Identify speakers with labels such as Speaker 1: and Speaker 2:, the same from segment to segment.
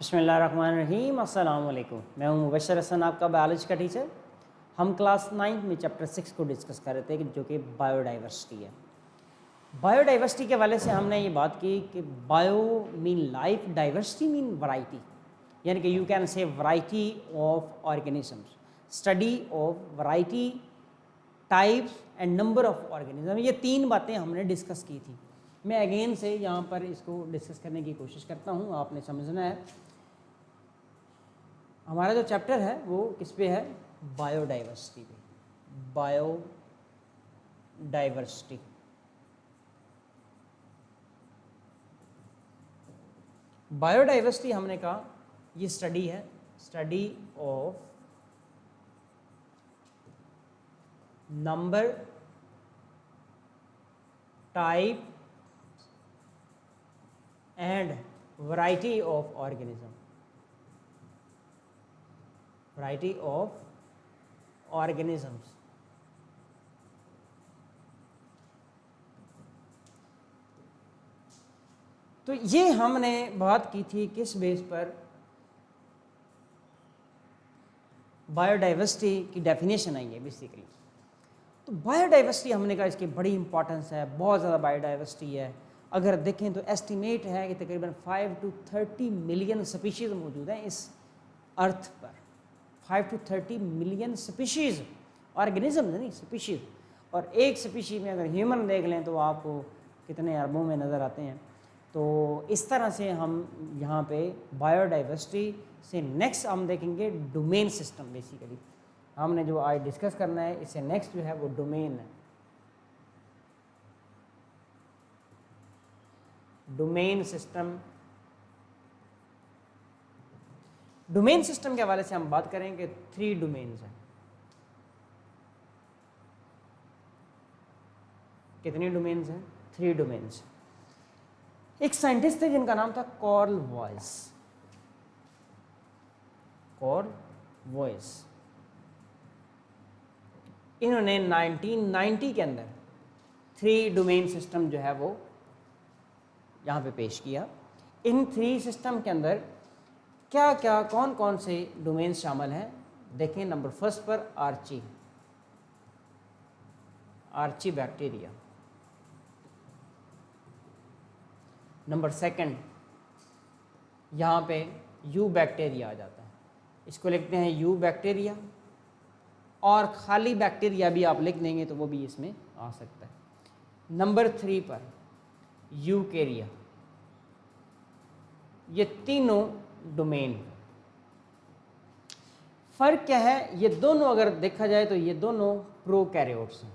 Speaker 1: बिस्मिल्लाहिर्रहमानिर्रहीम, अस्सलाम वालेकुम। मैं हूं मुबशर हसन, आपका बायोलॉजी का टीचर। हम क्लास 9 में चैप्टर 6 को डिस्कस कर रहे थे जो कि बायोडाइवर्सिटी है। बायोडाइवर्सिटी के हवाले से हमने ये बात की कि bio mean life, diversity mean variety, यानी कि you can say variety of organisms, study of variety, types and number of organism. ये तीन बातें हमने डिस्कस की थी। मैं अगेन से यहाँ पर इसको डिस्कस करने की कोशिश करता हूँ, आपने समझना है। हमारा जो चैप्टर है वो किस पे है? बायोडाइवर्सिटी पे। बायोडाइवर्सिटी, बायोडाइवर्सिटी हमने कहा ये स्टडी है, study of number, type and variety of organism, variety of organisms. तो ये हमने बात की थी किस बेस पर? बायोडाइवर्सिटी की डेफिनेशन आई है बेसिकली। तो बायोडाइवर्सिटी हमने कहा इसकी बड़ी इंपॉर्टेंस है, बहुत ज़्यादा बायोडाइवर्सिटी है। अगर देखें तो एस्टिमेट है कि तकरीबन 5 to 30 मिलियन स्पीशीज़ मौजूद हैं इस अर्थ पर। 5 to 30 मिलियन स्पीशीज़, ऑर्गेनिज्म नहीं स्पीशीज़। और एक स्पीशी में अगर ह्यूमन देख लें तो आपको कितने अरबों में नज़र आते हैं। तो इस तरह से हम यहाँ पे बायोडाइवर्सिटी से नेक्स्ट हम देखेंगे डोमेन सिस्टम। बेसिकली हमने जो आज डिस्कस करना है इससे नेक्स्ट जो है वो डोमेन है। डोमेन सिस्टम, डोमेन सिस्टम के हवाले से हम बात करेंगे। 3 डोमेन्स हैं। कितनी डोमेन्स हैं? 3 डोमेन्स। एक साइंटिस्ट थे जिनका नाम था कार्ल वॉयस। कार्ल वॉयस, इन्होंने 1990 के अंदर 3 डोमेन सिस्टम जो है वो यहाँ पे पेश किया। इन 3 सिस्टम के अंदर क्या क्या, कौन कौन से डोमेन शामिल हैं देखें। नंबर फर्स्ट पर आर्ची बैक्टीरिया। नंबर सेकंड यहाँ पे यू बैक्टीरिया आ जाता है, इसको लिखते हैं यू बैक्टीरिया। और खाली बैक्टीरिया भी आप लिख देंगे तो वो भी इसमें आ सकता है। नंबर 3 पर यूकेरिया। ये तीनों डोमेन। फर्क क्या है? ये दोनों अगर देखा जाए तो ये दोनों प्रोकैरियोट्स हैं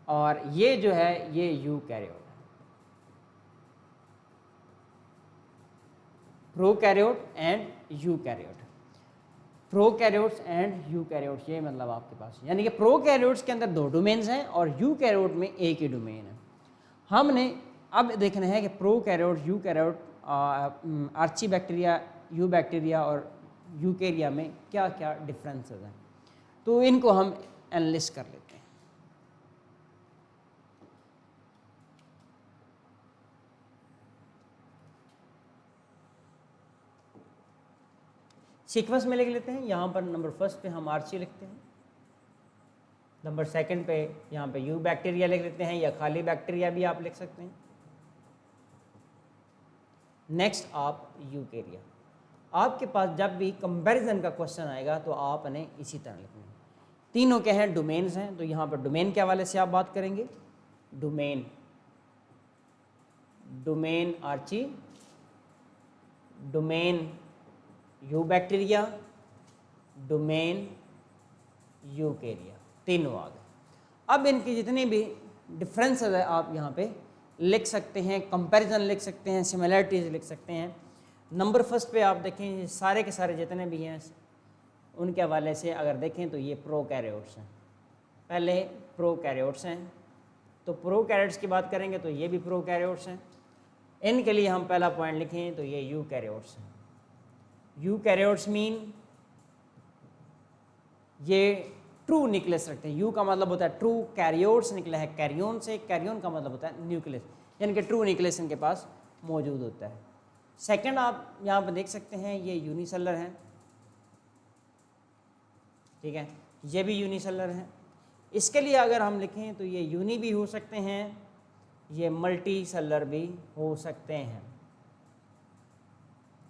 Speaker 1: और ये जो है ये यूकैरियोट है। Prokaryote and eukaryote, prokaryotes and eukaryotes, ये मतलब आपके पास, यानी कि प्रोकैरियोट्स के अंदर 2 डोमेन्स हैं और यूकैरियोट में एक ही डोमेन है। हमने अब देखना है कि prokaryote, eukaryote, archaebacteria, eubacteria और यूकेरिया में क्या क्या डिफरेंसेस हैं। तो इनको हम एनालिसिस कर लेते हैं। सीक्वेंस में लिख लेते हैं। यहाँ पर नंबर फर्स्ट पे हम आर्ची लिखते हैं, नंबर सेकंड पे यहाँ पे यू बैक्टीरिया लिख लेते हैं, या खाली बैक्टीरिया भी आप लिख सकते हैं। नेक्स्ट आप यूकेरिया। आपके पास जब भी कंपैरिजन का क्वेश्चन आएगा तो आपने इसी तरह लिखना है। तीनों के हैं डोमेन्स हैं, तो यहाँ पर डोमेन के हवाले से आप बात करेंगे। Domain, domain archaea, domain eubacteria, domain eukarya, तीनों आ गए। अब इनकी जितनी भी डिफरेंसेस है आप यहाँ पे लिख सकते हैं, कंपैरिजन लिख सकते हैं, सिमिलरिटीज़ लिख सकते हैं। नंबर फर्स्ट पे आप देखें ये सारे के सारे जितने भी हैं उनके हवाले से अगर देखें तो ये प्रोकैरियोट्स हैं। पहले प्रोकैरियोट्स हैं, तो प्रोकैरियोट्स की बात करेंगे तो ये भी प्रोकैरियोट्स हैं। इनके लिए हम पहला पॉइंट लिखें तो ये यूकैरियोट्स हैं। यूकैरियोट्स मीन ये ट्रू न्यूक्लियस रखते हैं। यू का मतलब होता है ट्रू, कैरियोट्स निकला है कैरियोन से, कैरियोन का मतलब होता है न्यूक्लियस। यानी कि ट्रू न्यूक्लियस इनके पास मौजूद होता है। सेकंड आप यहाँ पर देख सकते हैं ये यूनिसेलर है, ठीक है, ये भी यूनिसेलर है। इसके लिए अगर हम लिखें तो ये यूनी भी हो सकते हैं, ये मल्टी सेलर भी हो सकते हैं।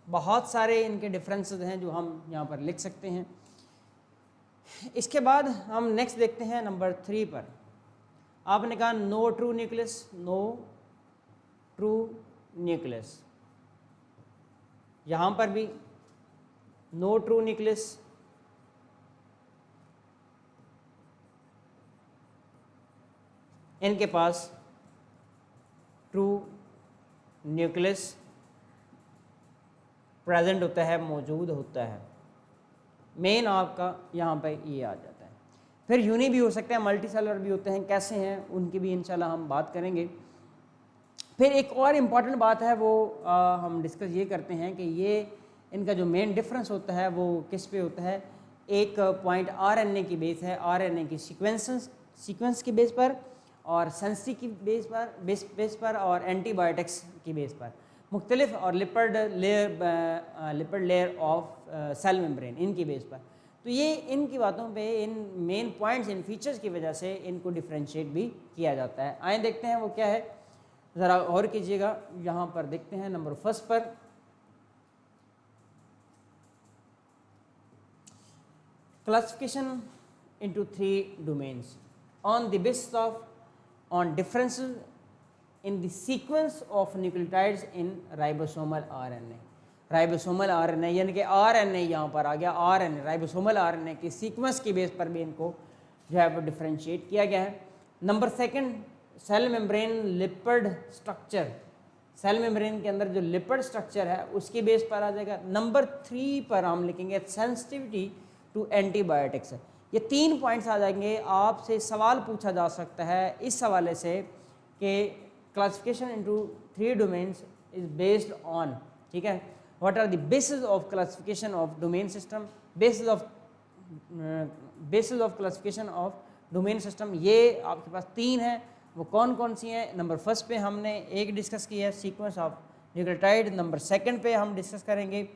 Speaker 1: बहुत सारे इनके डिफरेंसेस हैं जो हम यहाँ पर लिख सकते हैं। इसके बाद हम नेक्स्ट देखते हैं नंबर 3 पर। आपने कहा no true nucleus, no true nucleus, यहाँ पर भी नो ट्रू न्यूक्लियस, इनके पास ट्रू न्यूक्लियस प्रेजेंट होता है, मौजूद होता है। मेन आपका यहाँ पे ये आ जाता है। फिर यूनी भी हो सकते हैं, मल्टी सेलर भी होते हैं, कैसे हैं उनकी भी इंशाल्लाह हम बात करेंगे। फिर एक और इम्पॉर्टेंट बात है वो हम डिस्कस ये करते हैं कि ये इनका जो मेन डिफरेंस होता है वो किस पे होता है। एक पॉइंट आरएनए की बेस है, आरएनए की सीक्वेंस की बेस पर, और सेंसिटी की बेस पर और एंटीबायोटिक्स की बेस पर, मुख्तलिफ और lipid layer of cell membrane इनकी बेस पर। तो ये इनकी बातों पे, इन मेन पॉइंट्स, इन फीचर्स की वजह से इनको डिफ्रेंशिएट भी किया जाता है। आए देखते हैं वो क्या है, ज़रा और कीजिएगा। यहाँ पर देखते हैं नंबर 1 पर, classification into 3 domains on the basis of on differences in the sequence of nucleotides in ribosomal RNA। Ribosomal RNA यानी कि आरएनए यहाँ पर आ गया, आरएनए राइबोसोमल आरएनए की सीक्वेंस की बेस पर भी इनको जो है वो डिफ्रेंशिएट किया गया है। Number 2 cell membrane lipid structure, cell membrane के अंदर जो लिपिड स्ट्रक्चर है उसकी बेस पर आ जाएगा। नंबर 3 पर हम लिखेंगे सेंसिटिविटी टू एंटीबायोटिक्स। ये 3 पॉइंट्स आ जाएंगे। आपसे सवाल पूछा जा सकता है इस हवाले से कि classification into 3 domains is based on, ठीक है, what are the basis of classification of domain system, basis of classification of domain system. ये आपके पास 3 हैं, वो कौन कौन सी हैं। नंबर 1 पे हमने एक डिस्कस किया है, सीक्वेंस ऑफ न्यूक्लियोटाइड। नंबर 2 पे हम डिस्कस करेंगे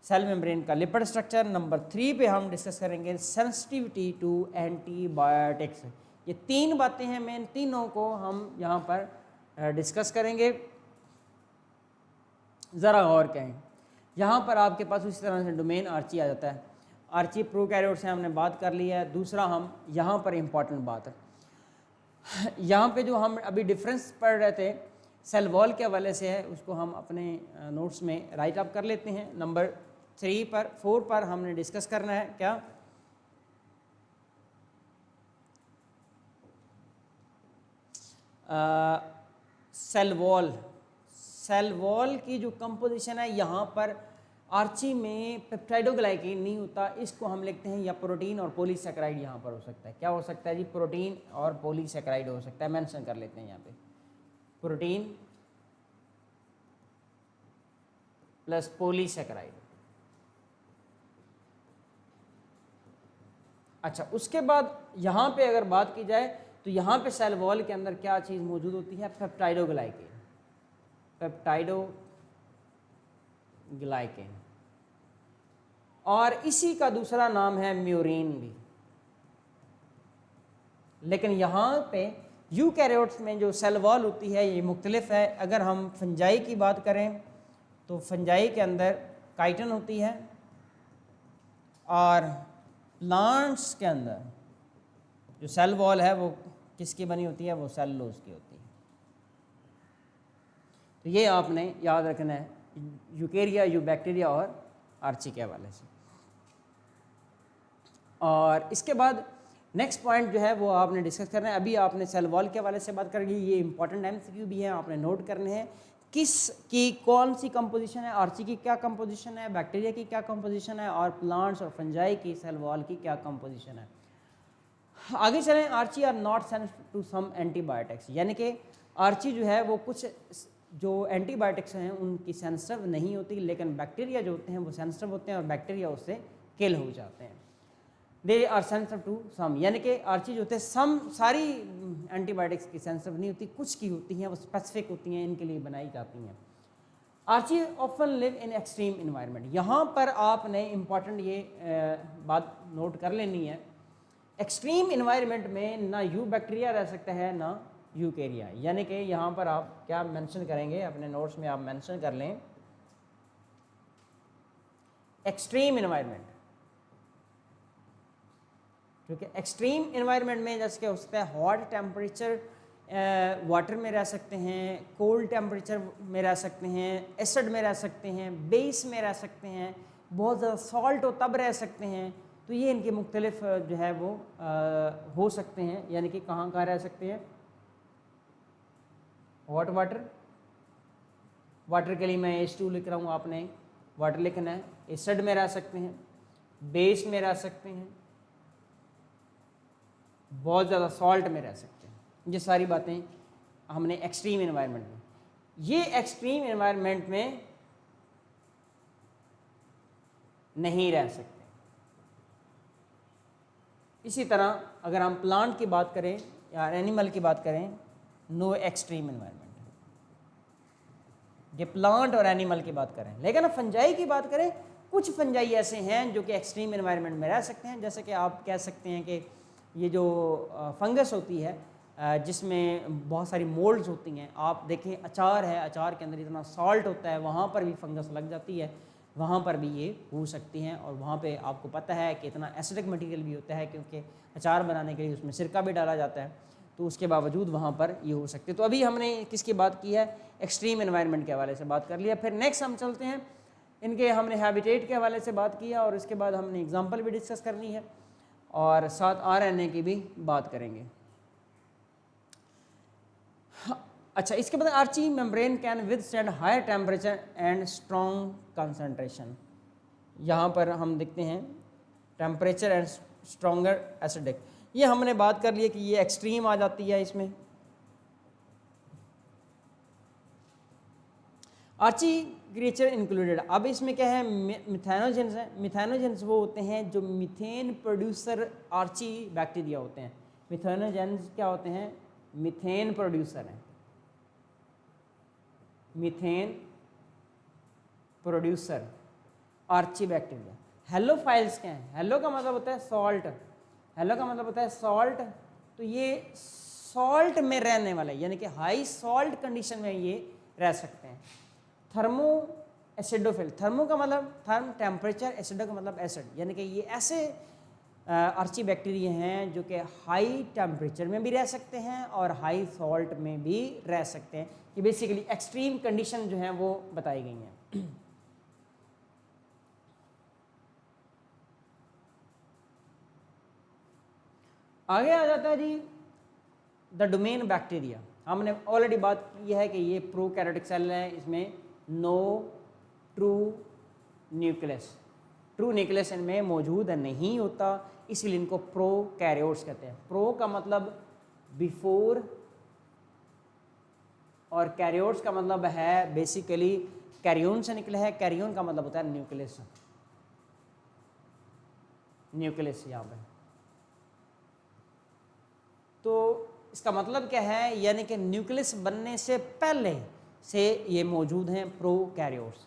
Speaker 1: सेल मेम्ब्रेन का लिपिड स्ट्रक्चर। नंबर 3 पे हम डिस्कस करेंगे सेंसिटिविटी टू एंटीबायोटिक्स। ये 3 बातें हैं, मेन तीनों को हम यहाँ पर डिस्कस करेंगे। ज़रा और कहें, यहाँ पर आपके पास उसी तरह से डोमेन आर्ची आ जाता है। आर्ची प्रोकैरियोट से हमने बात कर ली है। दूसरा हम यहाँ पर इम्पॉर्टेंट बात है, यहाँ पे जो हम अभी डिफरेंस पढ़ रहे थे सेल वॉल के हवाले से है, उसको हम अपने नोट्स में राइट अप कर लेते हैं। नंबर 4 पर हमने डिस्कस करना है क्या, सेल वॉल की जो कंपोजिशन है, यहाँ पर आर्ची में पेप्टाइडोग्लाइकेन नहीं होता, इसको हम लिखते हैं या प्रोटीन और पॉलीसैकेराइड। यहाँ पर हो सकता है, क्या हो सकता है जी, प्रोटीन और पॉलीसैकेराइड हो सकता है। मेंशन कर लेते हैं यहाँ पे प्रोटीन प्लस पॉलीसैकेराइड। अच्छा, उसके बाद यहाँ पे अगर बात की जाए तो यहाँ पे सेल वॉल के अंदर क्या चीज़ मौजूद होती है, पेप्टाइडोग्लाइकेन। पेप्टाइडोग्लाइकेन, और इसी का दूसरा नाम है म्यूरिन भी। लेकिन यहाँ पे यूकैरियोट्स में जो सेल वॉल होती है ये मुख्तलिफ है। अगर हम फंजाई की बात करें तो फंजाई के अंदर काइटिन होती है, और प्लांट्स के अंदर जो सेल वॉल है वो किसकी बनी होती है, वो सेलुलोज की होती है। तो ये आपने याद रखना है यूकेरिया, बैक्टीरिया और आर्ची के हवाले से। और इसके बाद नेक्स्ट पॉइंट जो है वो आपने डिस्कस करना है। अभी आपने सेल वॉल के हवाले से बात करेंगे, ये इंपॉर्टेंट MCQ भी है, आपने नोट करने हैं किस की कौन सी कंपोजिशन है, आर्ची की क्या कंपोजिशन है, बैक्टीरिया की क्या कंपोजिशन है, और प्लांट्स और फंजाई की सेल वॉल की क्या कंपोजिशन है। आगे चलें, archaea are not sensitive to some antibiotics, यानी कि आर्ची जो है वो कुछ जो एंटीबायोटिक्स हैं उनकी सेंसिटिव नहीं होती, लेकिन बैक्टीरिया जो होते हैं वो सेंसिटिव होते हैं और बैक्टीरिया उससे किल हो जाते हैं। दे आर सेंसिटिव टू सम, यानी कि आर्ची जो होते हैं सम सारी एंटीबायोटिक्स की सेंसिटिव नहीं होती, कुछ की होती हैं वो स्पेसिफिक होती हैं, इनके लिए बनाई जाती हैं। Archaea often live in extreme environment, यहाँ पर आपने इम्पॉर्टेंट ये बात नोट कर लेनी है, एक्सट्रीम इन्वायरमेंट में ना यू बैक्टीरिया रह सकता है ना यूकेरिया, यानी कि यहाँ पर आप क्या मेंशन करेंगे अपने नोट्स में, आप मेंशन कर लें एक्सट्रीम इन्वायरमेंट, क्योंकि एक्सट्रीम इन्वायरमेंट में जैसे क्या हो सकता है हॉट टेम्परेचर वाटर में रह सकते हैं, कोल्ड टेम्परेचर में रह सकते हैं, एसिड में रह सकते हैं, बेस में रह सकते हैं, बहुत ज़्यादा सॉल्ट हो तब रह सकते हैं। तो ये इनके मुख्तलिफ जो है वो हो सकते हैं, यानी कि कहाँ कहाँ रह सकते हैं। हॉट वाटर, वाटर के लिए मैं H2 लिख रहा हूँ, आपने वाटर लिखना है। एसिड में रह सकते हैं, बेस में रह सकते हैं, बहुत ज़्यादा सॉल्ट में रह सकते हैं। ये सारी बातें हमने एक्सट्रीम एनवायरनमेंट में, ये एक्सट्रीम एनवायरनमेंट में नहीं रह सकते। इसी तरह अगर हम प्लांट की बात करें या एनिमल की बात करें, नो एक्सट्रीम एनवायरनमेंट, ये प्लांट और एनिमल की बात करें। लेकिन अब फंजाई की बात करें, कुछ फंजाई ऐसे हैं जो कि एक्सट्रीम एनवायरनमेंट में रह सकते हैं। जैसे कि आप कह सकते हैं कि ये जो फंगस होती है जिसमें बहुत सारी मोल्ड्स होती हैं, आप देखें अचार है, अचार के अंदर इतना सॉल्ट होता है, वहाँ पर भी फंगस लग जाती है, वहाँ पर भी ये हो सकती हैं। और वहाँ पे आपको पता है कि इतना एसिडिक मटेरियल भी होता है, क्योंकि अचार बनाने के लिए उसमें सिरका भी डाला जाता है, तो उसके बावजूद वहाँ पर ये हो सकते हैं। तो अभी हमने किसकी बात की है, एक्सट्रीम एनवायरनमेंट के हवाले से बात कर लिया। फिर नेक्स्ट हम चलते हैं, इनके हमने हैबिटेट के हवाले से बात किया और इसके बाद हमने एग्जांपल भी डिस्कस करनी है और साथ RNA की भी बात करेंगे। अच्छा, इसके बाद archaea membrane can withstand higher temperature and strong concentration. यहाँ पर हम देखते हैं टेम्परेचर एंड स्ट्रॉन्गर एसिडिक, ये हमने बात कर ली कि ये एक्सट्रीम आ जाती है इसमें। आर्ची क्रिएचर इंक्लूडेड, अब इसमें क्या है, मिथेनोजेंस है। मिथेनोजेंस वो होते हैं जो मीथेन प्रोड्यूसर आर्ची बैक्टीरिया होते हैं। मिथेनोजेंस क्या होते हैं, मीथेन प्रोड्यूसर हैं, methane producer archaebacteria. Halophiles क्या हैं, हेलो का मतलब होता है सॉल्ट, हेलो का मतलब होता है सॉल्ट, तो ये सॉल्ट में रहने वाले, यानी कि हाई सॉल्ट कंडीशन में ये रह सकते हैं। थर्मो एसिडोफिल, थर्मो का मतलब थर्म टेम्परेचर, एसिडो का मतलब एसिड, यानी कि ये ऐसे आर्ची बैक्टीरिया हैं जो कि हाई टेम्परेचर में भी रह सकते हैं और हाई सॉल्ट में भी रह सकते हैं। ये बेसिकली एक्सट्रीम कंडीशन जो हैं वो बताई गई हैं। आगे आ जाता है जी द डोमेन बैक्टीरिया। हमने ऑलरेडी बात की है कि ये प्रोकैरियोटिक सेल है, इसमें no true nucleus, true nucleus इनमें मौजूद नहीं होता, इसलिए इनको प्रोकैरियोट्स कहते हैं। प्रो का मतलब बिफोर और कैरियोट्स का मतलब है बेसिकली कैरियोन से निकला है। कैरियोन का मतलब होता है न्यूक्लियस, न्यूक्लियस यहाँ पे। तो इसका मतलब क्या है, यानी कि न्यूक्लियस बनने से पहले से ये मौजूद हैं प्रोकैरियोट्स।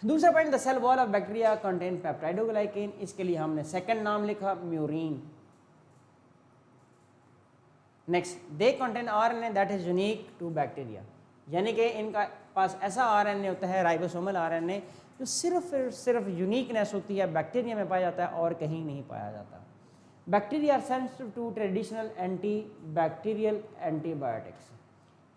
Speaker 1: दूसरा point, the cell wall of bacteria contain peptidoglycan, इसके लिए हमने सेकंड नाम लिखा murein. Next, they contain RNA that is unique to bacteria, यानी कि इनका पास ऐसा RNA होता है, राइबोसोमल RNA, जो सिर्फ यूनिकनेस होती है, बैक्टीरिया में पाया जाता है और कहीं नहीं पाया जाता। Bacteria are sensitive to traditional antibacterial antibiotics,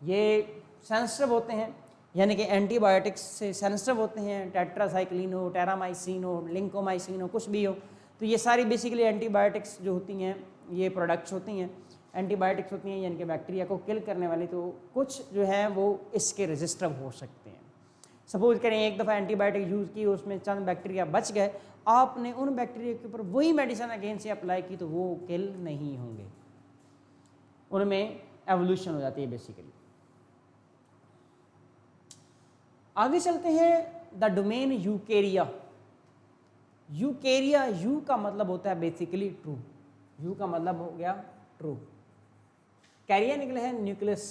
Speaker 1: ये सेंसिटिव होते हैं, यानी कि एंटीबायोटिक्स से सेंसिटिव होते हैं। टेट्रासाइक्लिन हो, टेरामाइसिन हो, लिंकोमाइसिन हो, कुछ भी हो, तो ये सारी बेसिकली एंटीबायोटिक्स जो होती हैं, ये प्रोडक्ट्स होती हैं, एंटीबायोटिक्स होती हैं, यानी कि बैक्टीरिया को किल करने वाली। तो कुछ जो है वो इसके रेजिस्टिव हो सकते हैं। सपोज करें एक दफ़ा एंटीबायोटिक यूज़ की, उसमें चंद बैक्टीरिया बच गए, आपने उन बैक्टीरिया के ऊपर वही मेडिसिन अगेन से अप्लाई की, तो वो किल नहीं होंगे, उनमें एवोल्यूशन हो जाती है बेसिकली। आगे चलते हैं, the domain Eukarya. Eukarya, you का मतलब होता है बेसिकली ट्रू, यू का मतलब हो गया ट्रू। कैरिया निकला है न्यूक्लियस,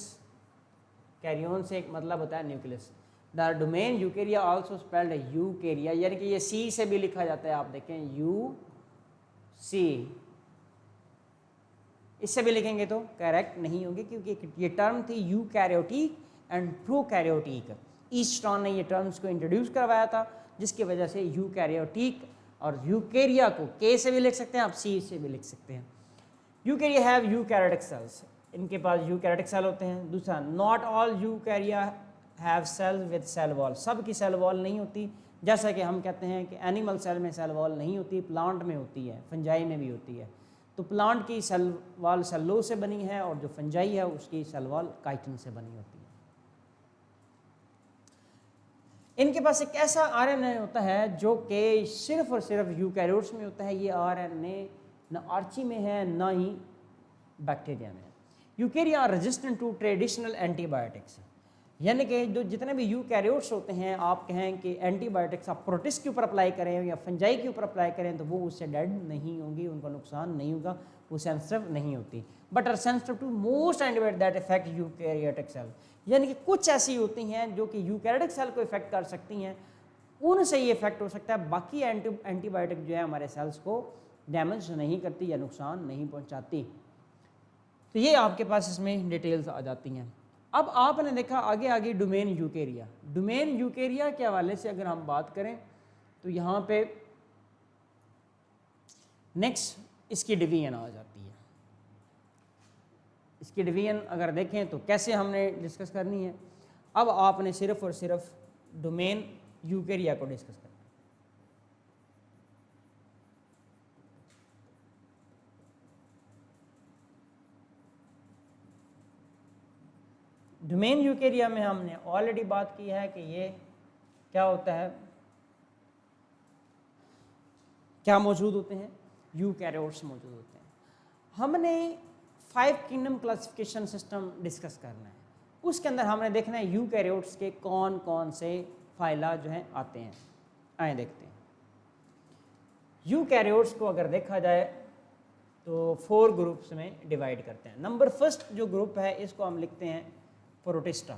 Speaker 1: कैरियन से एक मतलब होता है nucleus. The domain Eukarya also spelled Eukarya, यानी कि ये सी से भी लिखा जाता है, आप देखें यू सी, इससे भी लिखेंगे तो करेक्ट नहीं होंगे, क्योंकि ये टर्म थी यूकैरियोटिक एंड प्रोकैरियोटिक। ईस्टर्न ने ये टर्म्स को इंट्रोड्यूस करवाया था, जिसकी वजह से यूकैरियोटिक और यूकेरिया को के से भी लिख सकते हैं, आप सी से भी लिख सकते हैं। यूकेरिया हैव यूकैरियोटिक सेल्स, इनके पास यूकैरियोटिक सेल होते हैं। दूसरा, not all eukarya have cells with cell wall, सब की सेल वॉल नहीं होती, जैसा कि हम कहते हैं कि एनिमल सेल में सेल वॉल नहीं होती, प्लांट में होती है, फंजाई में भी होती है। तो प्लांट की सेल वॉल सेल्यूलोज से बनी है और जो फंजाई है उसकी सेल वॉल काइटिन से बनी होती है। इनके पास एक ऐसा आरएनए होता है जो कि सिर्फ और सिर्फ यूकैरियोट्स में होता है। ये आरएनए न आर्ची में है ना ही बैक्टीरिया में। Eukarya are resistant to traditional antibiotics, यानी कि जो जितने भी यूकैरियोट्स होते हैं, आप कहें कि एंटीबायोटिक्स आप प्रोटिस्ट के ऊपर अप्लाई करें या फंजाई के ऊपर अप्लाई करें तो वो उससे डेड नहीं होंगी, उनका नुकसान नहीं होगा, वो सेंसिटिव नहीं होती। But are sensitive to most antibiotic that effect eukaryotic cell, यानी कि कुछ ऐसी होती हैं जो कि यूकैरियोटिक सेल को इफेक्ट कर सकती हैं, उनसे ये इफेक्ट हो सकता है। बाकी एंटीबायोटिक जो है हमारे सेल्स को डैमेज नहीं करती या नुकसान नहीं पहुँचाती। तो ये आपके पास इसमें डिटेल्स आ जाती हैं। अब आपने देखा आगे आगे डोमेन यूकेरिया। डोमेन यूकेरिया के हवाले से अगर हम बात करें तो यहाँ पे नेक्स्ट इसकी डिवीजन आ जाती है। इसकी डिवीजन अगर देखें तो कैसे हमने डिस्कस करनी है, अब आपने सिर्फ और सिर्फ डोमेन यूकेरिया को डिस्कस करना है। डोमेन यूकेरिया में हमने ऑलरेडी बात की है कि ये क्या होता है, क्या मौजूद होते हैं, यूकैरियोट्स मौजूद होते हैं। हमने 5 किंगडम क्लासिफिकेशन सिस्टम डिस्कस करना है, उसके अंदर हमने देखना है यूकैरियोट्स के कौन कौन से फाइला जो हैं आते हैं। आए देखते हैं। यूकैरियोट्स को अगर देखा जाए तो 4 ग्रुप्स में डिवाइड करते हैं। नंबर फर्स्ट जो ग्रुप है इसको हम लिखते हैं प्रोटिस्टा।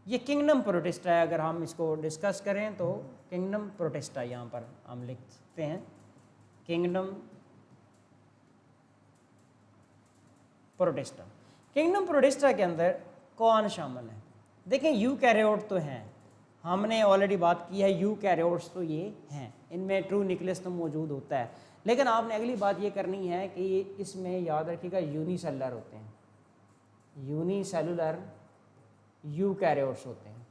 Speaker 1: ये किंगडम प्रोटिस्टा है। अगर हम इसको डिस्कस करें तो किंगडम प्रोटिस्टा यहाँ पर हम लिख सकते हैं, किंगडम प्रोटिस्टा। किंगडम प्रोटिस्टा के अंदर कौन शामिल है? देखें यूकैरियोट तो हैं, हमने ऑलरेडी बात की है यूकैरियोट्स तो ये हैं, इनमें ट्रू न्यूक्लियस तो मौजूद होता है, लेकिन आपने अगली बात ये करनी है कि इसमें याद रखिएगा यूनिसेलुलर होते हैं, यूनिसेलुलर यूकैरियोट्स होते हैं।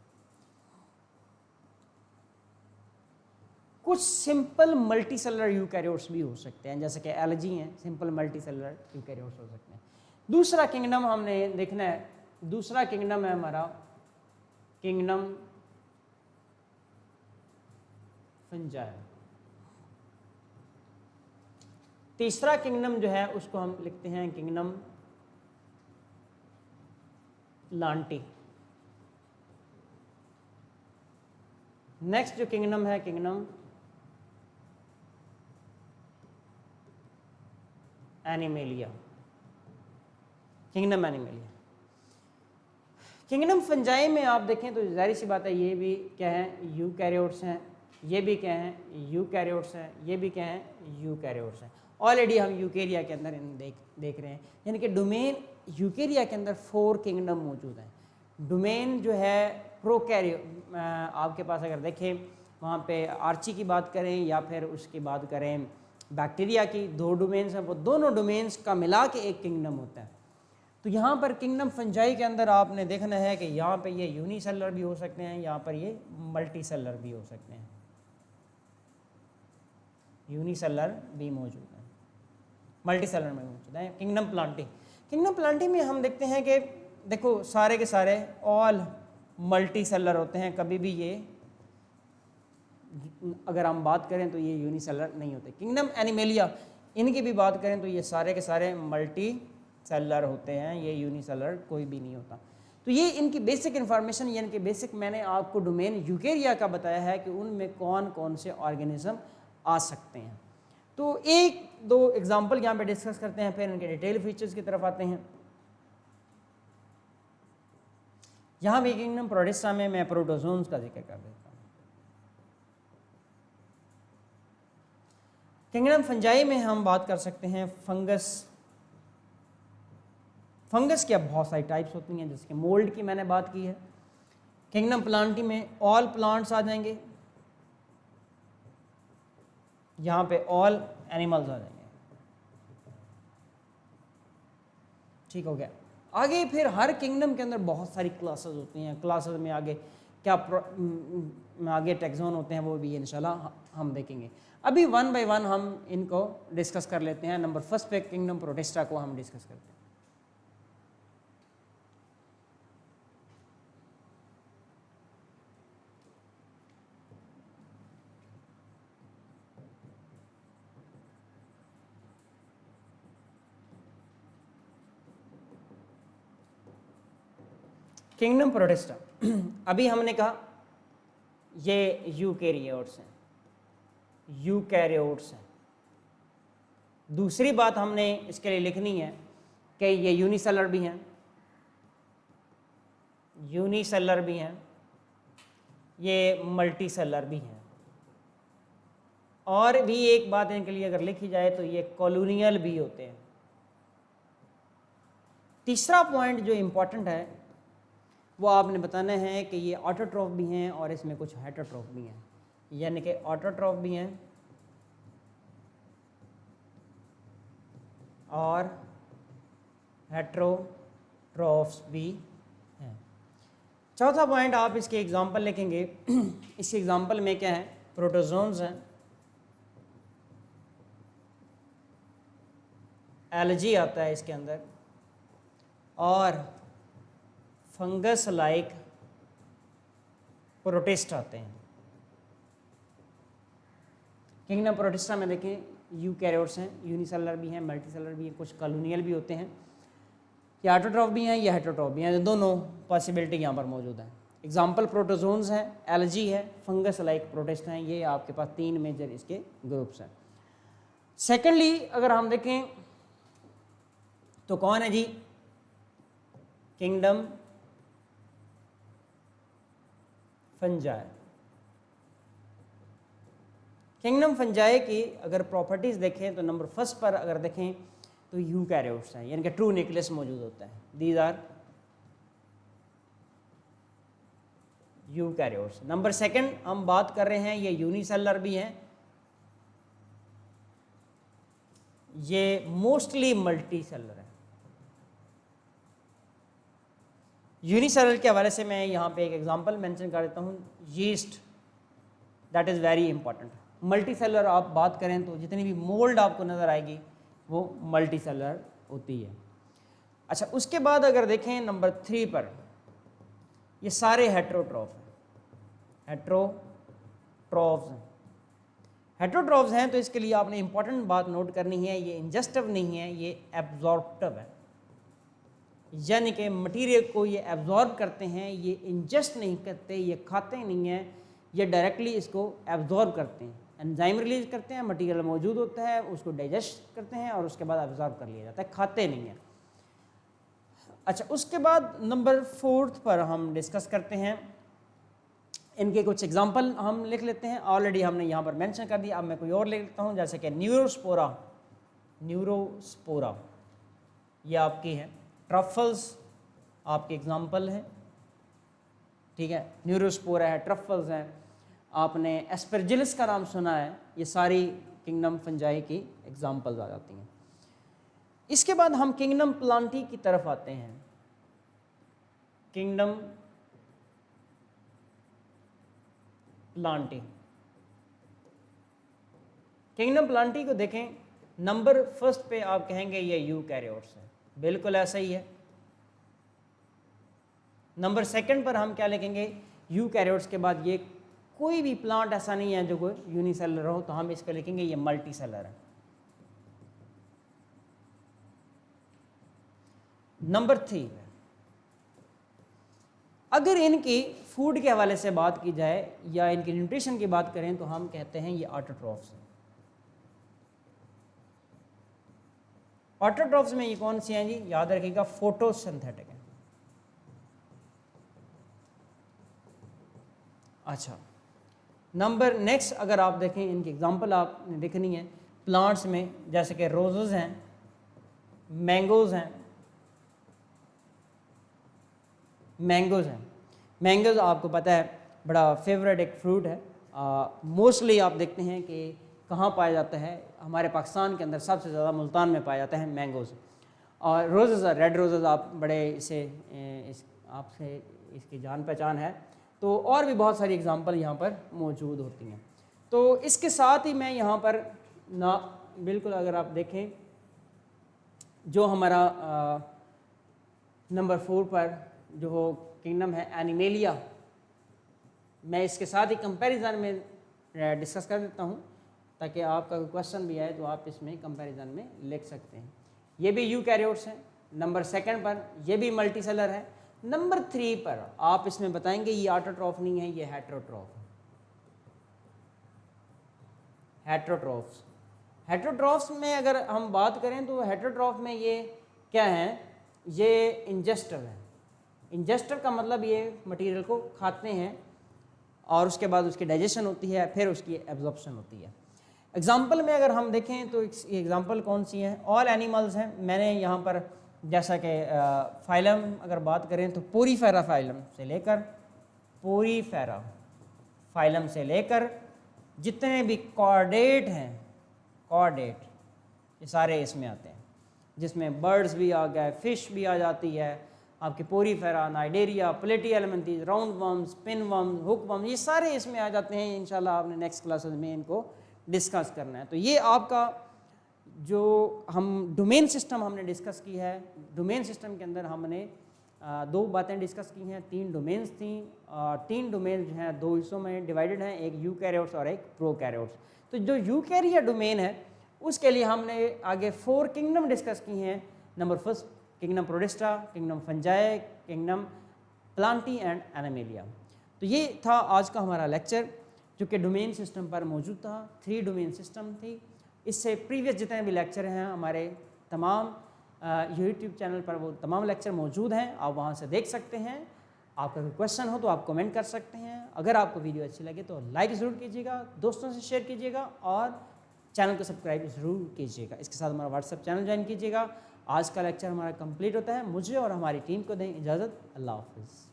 Speaker 1: कुछ सिंपल मल्टीसेलुलर यूकैरियोट्स भी हो सकते हैं, जैसे कि एलजी हैं, सिंपल मल्टीसेलुलर यूकैरियोट्स हो सकते हैं। दूसरा किंगडम हमने देखना है, दूसरा किंगडम है हमारा किंगडम फंजाई। तीसरा किंगडम जो है उसको हम लिखते हैं किंगडम लांटी। नेक्स्ट जो किंगडम है kingdom animalia, kingdom animalia. Kingdom fungi में आप देखें तो जाहिर सी बात है ये भी क्या है, यूकैरियोट्स हैं, ये भी क्या हैं, यूकैरियोट्स हैं, ये भी क्या हैं, यूकैरियोट्स हैं। ऑलरेडी हम यूकेरिया के अंदर देख रहे हैं, यानी कि डोमेन यूकेरिया के अंदर 4 किंगडम मौजूद हैं। डोमेन जो है प्रोकैरियो, आपके पास अगर देखें वहाँ पे आर्ची की बात करें या फिर उसकी बात करें बैक्टीरिया की, 2 डोमेन्स हैं, वो दोनों डोमेन्स का मिला के एक किंगडम होता है। तो यहाँ पर किंगडम फंजाई के अंदर आपने देखना है कि यहाँ पे ये यूनिसेलुलर भी हो सकते हैं, यहाँ पर ये मल्टीसेलुलर भी हो सकते हैं, यूनिसेलुलर भी मौजूद है, मल्टीसेलुलर में मौजूद है। किंगडम प्लांटी, किंगडम प्लांटी में हम देखते हैं कि देखो सारे के सारे ऑल मल्टीसेलुलर होते हैं, कभी भी ये अगर हम बात करें तो ये यूनिसेलुलर नहीं होते। किंगडम एनिमेलिया, इनकी भी बात करें तो ये सारे के सारे मल्टी सेलुलर होते हैं, ये यूनिसेलुलर कोई भी नहीं होता। तो ये इनकी बेसिक इन्फॉर्मेशन, यानी कि बेसिक मैंने आपको डोमेन यूकेरिया का बताया है कि उनमें कौन कौन से ऑर्गेनिज्म आ सकते हैं। तो एक दो एग्जांपल यहाँ पे डिस्कस करते हैं, फिर इनके डिटेल फीचर्स की तरफ आते हैं। यहाँ भी किंगडम प्रोटिस्टा में मैं प्रोटोजोन्स का जिक्र कर देता हूँ। किंगडम फंजाई में हम बात कर सकते हैं फंगस। फंगस की अब बहुत सारी टाइप्स होती हैं, जिसके मोल्ड की मैंने बात की है। किंगडम प्लांटी में ऑल प्लांट्स आ जाएंगे, यहाँ पे ऑल एनिमल्स आ जाएंगे। ठीक हो गया। आगे फिर हर किंगडम के अंदर बहुत सारी क्लासेस होती हैं। क्लासेस में आगे क्या आगे टैक्सोन होते हैं, वो भी इंशाल्लाह हम देखेंगे। अभी वन बाय वन हम इनको डिस्कस कर लेते हैं। नंबर फर्स्ट पे किंगडम प्रोटिस्टा को हम डिस्कस करते हैं। किंगडम प्रोटिस्टा, अभी हमने कहा ये यूकैरियोट्स हैं, यूकैरियोट्स हैं। दूसरी बात हमने इसके लिए लिखनी है कि ये यूनिसेलर भी हैं, यूनिसेलर भी हैं, ये मल्टीसेलर भी हैं। और भी एक बात इनके लिए अगर लिखी जाए तो ये कॉलोनियल भी होते हैं। तीसरा पॉइंट जो इम्पोर्टेंट है वो आपने बताना है कि ये ऑटोट्रॉफ भी हैं और इसमें कुछ हेटरोट्रॉफ भी हैं, यानी कि ऑटोट्रॉफ भी हैं और हेटरोट्रॉफ्स भी हैं। चौथा पॉइंट आप इसके एग्जांपल लिखेंगे। इस एग्जांपल में क्या है, प्रोटोजोन्स हैं, एलजी आता है इसके अंदर, और फंगस लाइक प्रोटिस्ट आते हैं। किंगडम प्रोटिस्टा में देखें यूकैरियोट्स हैं, यूनिसेलर भी हैं, मल्टीसेलर भी हैं, कुछ कॉलोनियल भी होते हैं, या ऑटोट्रॉफ भी हैं या हेटरोट्रॉफ भी हैं। दोनों पॉसिबिलिटी यहाँ पर मौजूद है। एग्जाम्पल प्रोटोजोन्स हैं, एलजी है, फंगस लाइक प्रोटिस्ट हैं। ये आपके पास तीन मेजर इसके ग्रुप्स हैं। सेकेंडली अगर हम देखें तो कौन है जी, किंगडम फंजाई। किंगडम फंजाई की अगर प्रॉपर्टीज़ देखें तो नंबर फर्स्ट पर अगर देखें तो यूकैरियोट्स हैं, यानी कि ट्रू न्यूक्लियस मौजूद होता है। These are eukaryotes. Number second हम बात कर रहे हैं, ये यूनिसेलर भी हैं, ये मोस्टली मल्टीसेलर है। यूनिसेलर के हवाले से मैं यहाँ पे एक एग्जांपल मेंशन कर देता हूँ, yeast, that is very important. Multicellular आप बात करें तो जितनी भी मोल्ड आपको नज़र आएगी वो मल्टीसेलर होती है। अच्छा, उसके बाद अगर देखें नंबर 3 पर, ये सारे हेटरोट्रॉफ हैं, हेटरोट्रॉफ्स हैं। हेटरोट्रॉफ्स हैं तो इसके लिए आपने इंपॉर्टेंट बात नोट करनी है, ये इंजेस्टिव नहीं है, ये एब्जॉर्प्टिव है, यानी कि मटेरियल को ये एब्जॉर्ब करते हैं, ये इंजेस्ट नहीं करते, ये खाते नहीं हैं, ये डायरेक्टली इसको एब्जॉर्ब करते हैं। एंजाइम रिलीज करते हैं, मटेरियल मौजूद होता है, उसको डाइजेस्ट करते हैं और उसके बाद एब्जॉर्ब कर लिया जाता है, खाते नहीं हैं। अच्छा, उसके बाद नंबर 4 पर हम डिस्कस करते हैं, इनके कुछ एग्जांपल हम लिख लेते हैं। ऑलरेडी हमने यहाँ पर मेंशन कर दिया, अब मैं कोई और लिख लेता हूँ, जैसे कि न्यूरोस्पोरा, न्यूरोस्पोरा ये आपकी है। ट्रफल्स आपके एग्जांपल हैं, ठीक है, न्यूरोस्पोरा है, ट्रफल्स हैं, आपने एस्परजिलस का नाम सुना है, ये सारी किंगडम फंजाई की एग्जांपल्स आ जाती हैं। इसके बाद हम किंगडम प्लांटी की तरफ आते हैं। किंगडम प्लांटी, किंगडम प्लांटी को देखें, नंबर फर्स्ट पे आप कहेंगे ये यूकैरियोट्स है, बिल्कुल ऐसा ही है। नंबर सेकंड पर हम क्या लिखेंगे, यूकैरियोट्स के बाद ये कोई भी प्लांट ऐसा नहीं है जो कोई यूनिसेलर हो, तो हम इसको लिखेंगे ये मल्टीसेलर है। नंबर 3, अगर इनकी फूड के हवाले से बात की जाए या इनकी न्यूट्रिशन की बात करें तो हम कहते हैं ये ऑटोट्रॉफ्स हैं। ऑटोट्रॉफ्स में ये कौन सी हैं जी, याद रखिएगा फोटोसिंथेटिक है। अच्छा, नंबर नेक्स्ट अगर आप देखें, इनकी एग्जांपल आपने देखनी है प्लांट्स में, जैसे कि रोजेस हैं, मैंगोज़ हैं, मैंगोज़ आपको पता है बड़ा फेवरेट एक फ्रूट है। मोस्टली आप देखते हैं कि कहाँ पाया जाता है, हमारे पाकिस्तान के अंदर सबसे ज़्यादा मुल्तान में पाया जाता है मैंगोज़। और रोज़ेज़, रेड रोज़ेज़ आप बड़े इसे आपसे इसकी जान पहचान है। तो और भी बहुत सारी एग्जांपल यहाँ पर मौजूद होती हैं। तो इसके साथ ही मैं यहाँ पर ना बिल्कुल अगर आप देखें जो हमारा नंबर 4 पर जो किंगडम है एनिमेलिया, मैं इसके साथ ही कंपैरिजन में डिस्कस कर देता हूँ ताकि आपका कोई क्वेश्चन भी आए तो आप इसमें कंपैरिजन में लिख सकते हैं। ये भी यूकैरियोट्स हैं। नंबर 2 पर ये भी मल्टी सेलर है। नंबर 3 पर आप इसमें बताएंगे ये ऑटोट्रॉफ नहीं है, ये हेटेरोट्रॉफ है। हेटेरोट्रॉफ्स में अगर हम बात करें तो हेटेरोट्रॉफ में ये क्या है, ये इंजेस्टर है। इंजेस्टर का मतलब ये मटेरियल को खाते हैं और उसके बाद उसकी डाइजेशन होती है, फिर उसकी एब्जॉर्प्शन होती है। एग्जाम्पल में अगर हम देखें तो एग्जाम्पल कौन सी हैं, ऑल एनिमल्स हैं। मैंने यहाँ पर जैसा कि फाइलम अगर बात करें तो पोरीफेरा फाइलम से लेकर जितने भी कॉर्डेट हैं, कॉर्डेट ये सारे इसमें आते हैं, जिसमें बर्ड्स भी आ गए, फिश भी आ जाती है, आपके Porifera, Cnidaria, Platyhelminthes, round worms, pin worms, hook worms, ये सारे इसमें आ जाते हैं। इंशाल्लाह आपने नेक्स्ट क्लासेस में इनको डिस्कस करना है। तो ये आपका जो हम डोमेन सिस्टम हमने डिस्कस की है, डोमेन सिस्टम के अंदर हमने 2 बातें डिस्कस की हैं, 3 डोमेन्स थी। 3 डोमेन जो हैं 2 हिस्सों में डिवाइडेड हैं, एक यूकैरियोट्स और एक प्रोकैरियोट्स। तो जो यूकैरिया डोमेन है उसके लिए हमने आगे 4 किंगडम डिस्कस की हैं। Number 1 kingdom protista, kingdom fungi, kingdom Plantae and animalia. तो ये था आज का हमारा लेक्चर जो कि डोमेन सिस्टम पर मौजूद था। 3 डोमेन सिस्टम थी। इससे प्रीवियस जितने भी लेक्चर हैं हमारे तमाम यूट्यूब चैनल पर वो तमाम लेक्चर मौजूद हैं, आप वहाँ से देख सकते हैं। आपका कोई क्वेश्चन हो तो आप कमेंट कर सकते हैं। अगर आपको वीडियो अच्छी लगे तो लाइक ज़रूर कीजिएगा, दोस्तों से शेयर कीजिएगा और चैनल को सब्सक्राइब ज़रूर कीजिएगा। इसके साथ हमारा व्हाट्सएप चैनल ज्वाइन कीजिएगा। आज का लेक्चर हमारा कंप्लीट होता है। मुझे और हमारी टीम को दें इजाज़त। अल्लाह हाफ़िज़।